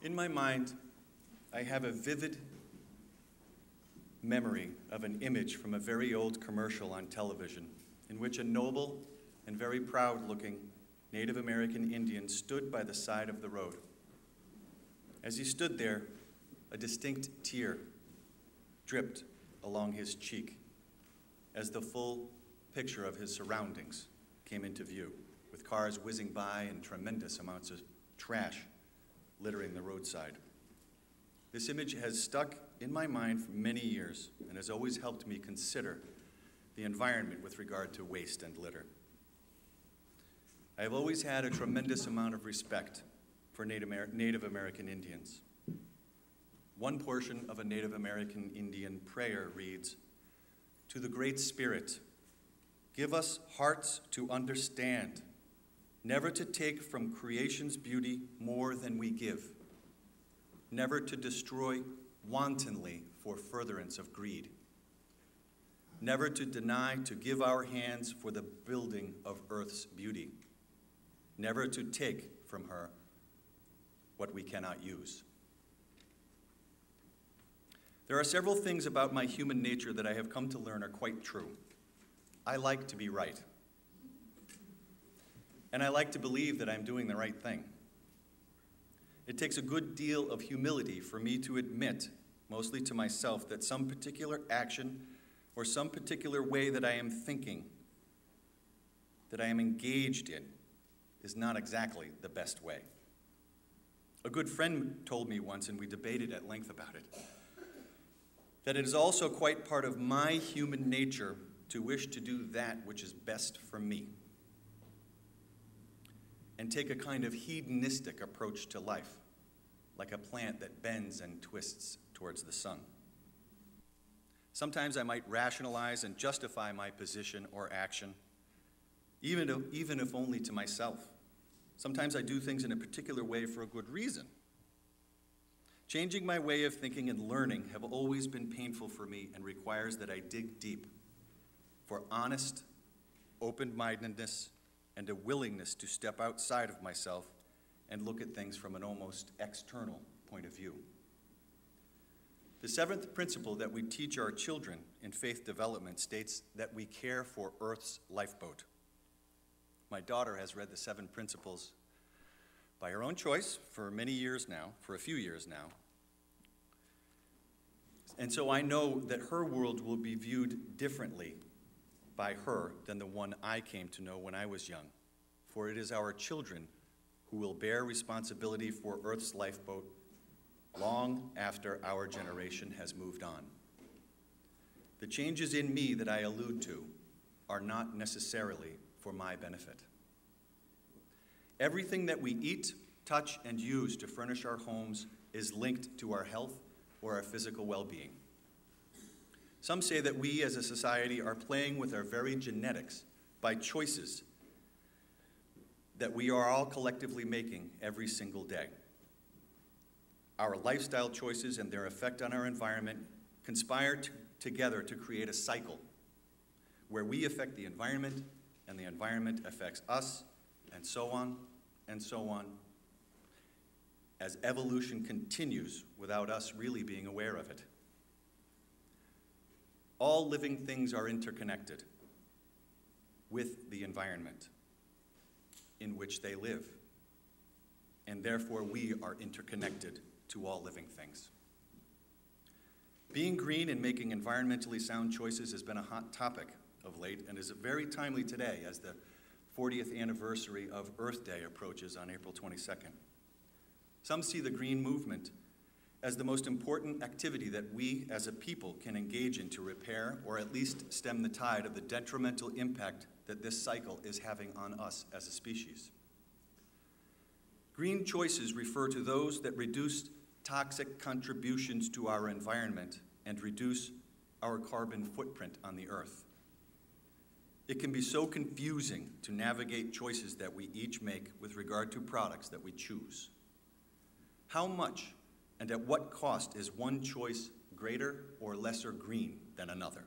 In my mind, I have a vivid memory of an image from a very old commercial on television in which a noble and very proud-looking Native American Indian stood by the side of the road. As he stood there, a distinct tear dripped along his cheek as the full picture of his surroundings came into view, with cars whizzing by and tremendous amounts of trash littering the roadside. This image has stuck in my mind for many years and has always helped me consider the environment with regard to waste and litter. I have always had a tremendous amount of respect for Native American Indians. One portion of a Native American Indian prayer reads, "To the Great Spirit, give us hearts to understand, never to take from creation's beauty more than we give, never to destroy wantonly for furtherance of greed, never to deny to give our hands for the building of earth's beauty, never to take from her what we cannot use." There are several things about my human nature that I have come to learn are quite true. I like to be right. And I like to believe that I'm doing the right thing. It takes a good deal of humility for me to admit, mostly to myself, that some particular action or some particular way that I am thinking, that I am engaged in, is not exactly the best way. A good friend told me once, and we debated at length about it, that it is also quite part of my human nature to wish to do that which is best for me and take a kind of hedonistic approach to life, like a plant that bends and twists towards the sun. Sometimes I might rationalize and justify my position or action, even if only to myself. Sometimes I do things in a particular way for a good reason. Changing my way of thinking and learning have always been painful for me and requires that I dig deep for honest, open-mindedness, and a willingness to step outside of myself and look at things from an almost external point of view. The seventh principle that we teach our children in faith development states that we care for Earth's lifeboat. My daughter has read the 7 principles by her own choice for a few years now. And so I know that her world will be viewed differently by her than the one I came to know when I was young. For it is our children who will bear responsibility for Earth's lifeboat long after our generation has moved on. The changes in me that I allude to are not necessarily for my benefit. Everything that we eat, touch, and use to furnish our homes is linked to our health or our physical well-being. Some say that we as a society are playing with our very genetics by choices that we are all collectively making every single day. Our lifestyle choices and their effect on our environment conspire together to create a cycle where we affect the environment and the environment affects us, and so on, as evolution continues without us really being aware of it. All living things are interconnected with the environment in which they live, and therefore we are interconnected to all living things. Being green and making environmentally sound choices has been a hot topic of late and is very timely today as the 40th anniversary of Earth Day approaches on April 22nd. Some see the green movement as the most important activity that we as a people can engage in to repair or at least stem the tide of the detrimental impact that this cycle is having on us as a species. Green choices refer to those that reduce toxic contributions to our environment and reduce our carbon footprint on the earth. It can be so confusing to navigate choices that we each make with regard to products that we choose. How much and at what cost is one choice greater or lesser green than another?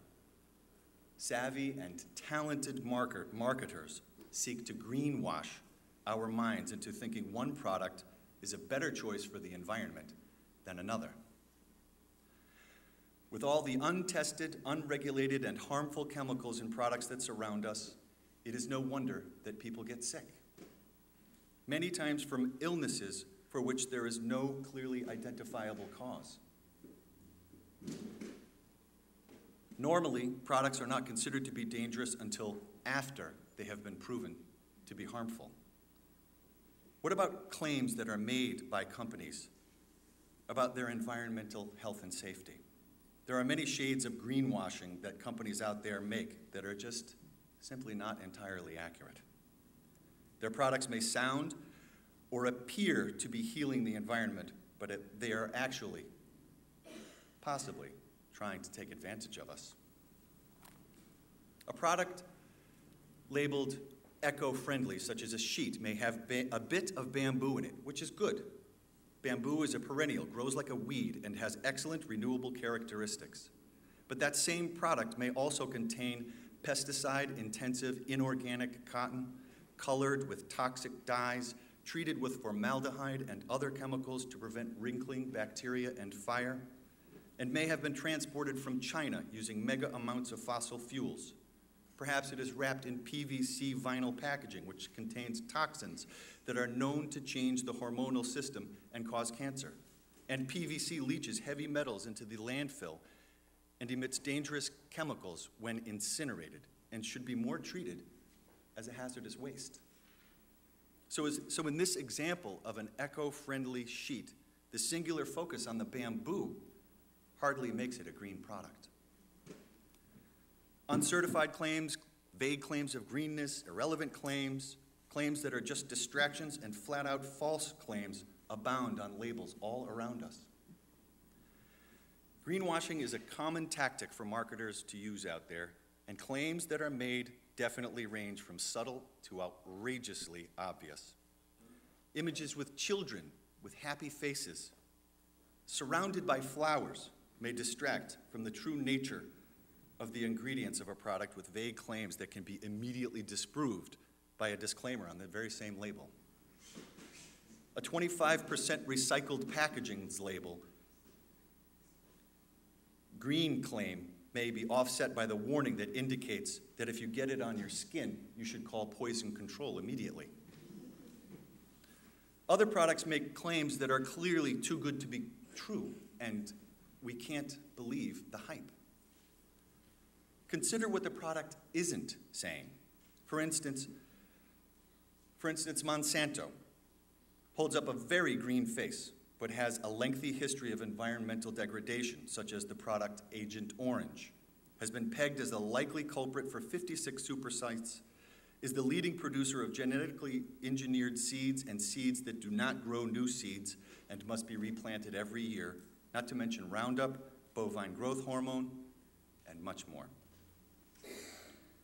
Savvy and talented marketers seek to greenwash our minds into thinking one product is a better choice for the environment than another. With all the untested, unregulated, and harmful chemicals in products that surround us, it is no wonder that people get sick. Many times from illnesses for which there is no clearly identifiable cause. Normally, products are not considered to be dangerous until after they have been proven to be harmful. What about claims that are made by companies about their environmental health and safety? There are many shades of greenwashing that companies out there make that are just simply not entirely accurate. Their products may sound or appear to be healing the environment, but they are actually, possibly, trying to take advantage of us. A product labeled eco-friendly, such as a sheet, may have a bit of bamboo in it, which is good. Bamboo is a perennial, grows like a weed, and has excellent renewable characteristics. But that same product may also contain pesticide-intensive inorganic cotton, colored with toxic dyes, treated with formaldehyde and other chemicals to prevent wrinkling, bacteria, and fire, and may have been transported from China using mega amounts of fossil fuels. Perhaps it is wrapped in PVC vinyl packaging, which contains toxins that are known to change the hormonal system and cause cancer. And PVC leaches heavy metals into the landfill and emits dangerous chemicals when incinerated and should be more treated as a hazardous waste. So in this example of an eco-friendly sheet, the singular focus on the bamboo hardly makes it a green product. Uncertified claims, vague claims of greenness, irrelevant claims, claims that are just distractions, and flat-out false claims abound on labels all around us. Greenwashing is a common tactic for marketers to use out there, and claims that are made definitely range from subtle to outrageously obvious. Images with children with happy faces, surrounded by flowers, may distract from the true nature of the ingredients of a product with vague claims that can be immediately disproved by a disclaimer on the very same label. A 25% recycled packaging's label, green claim may be offset by the warning that indicates that if you get it on your skin, you should call poison control immediately. Other products make claims that are clearly too good to be true, and we can't believe the hype. Consider what the product isn't saying. For instance, Monsanto holds up a very green face, but has a lengthy history of environmental degradation, such as the product Agent Orange, has been pegged as a likely culprit for 56 super sites, is the leading producer of genetically engineered seeds and seeds that do not grow new seeds and must be replanted every year, not to mention Roundup, bovine growth hormone, and much more.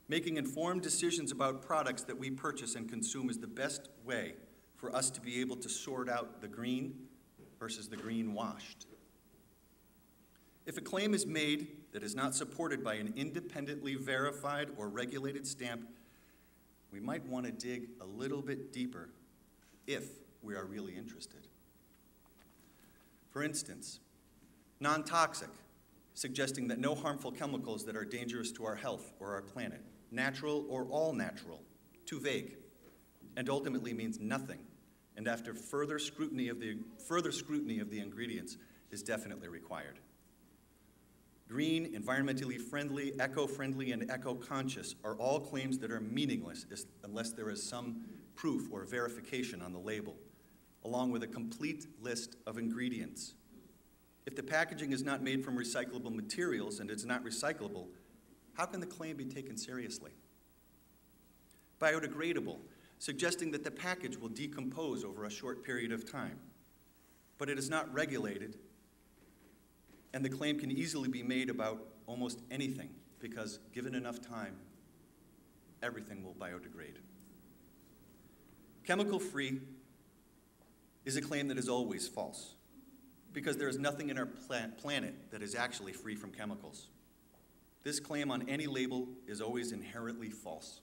Making informed decisions about products that we purchase and consume is the best way for us to be able to sort out the green versus the green-washed. If a claim is made that is not supported by an independently verified or regulated stamp, we might want to dig a little bit deeper if we are really interested. For instance, non-toxic, suggesting that no harmful chemicals that are dangerous to our health or our planet, natural or all natural, too vague, and ultimately means nothing, and after further scrutiny of the ingredients is definitely required. Green, environmentally friendly, eco-friendly, and eco-conscious are all claims that are meaningless unless there is some proof or verification on the label, along with a complete list of ingredients. If the packaging is not made from recyclable materials and it's not recyclable, how can the claim be taken seriously? Biodegradable, suggesting that the package will decompose over a short period of time, but it is not regulated, and the claim can easily be made about almost anything because given enough time, everything will biodegrade. Chemical-free is a claim that is always false because there is nothing in our planet that is actually free from chemicals. This claim on any label is always inherently false.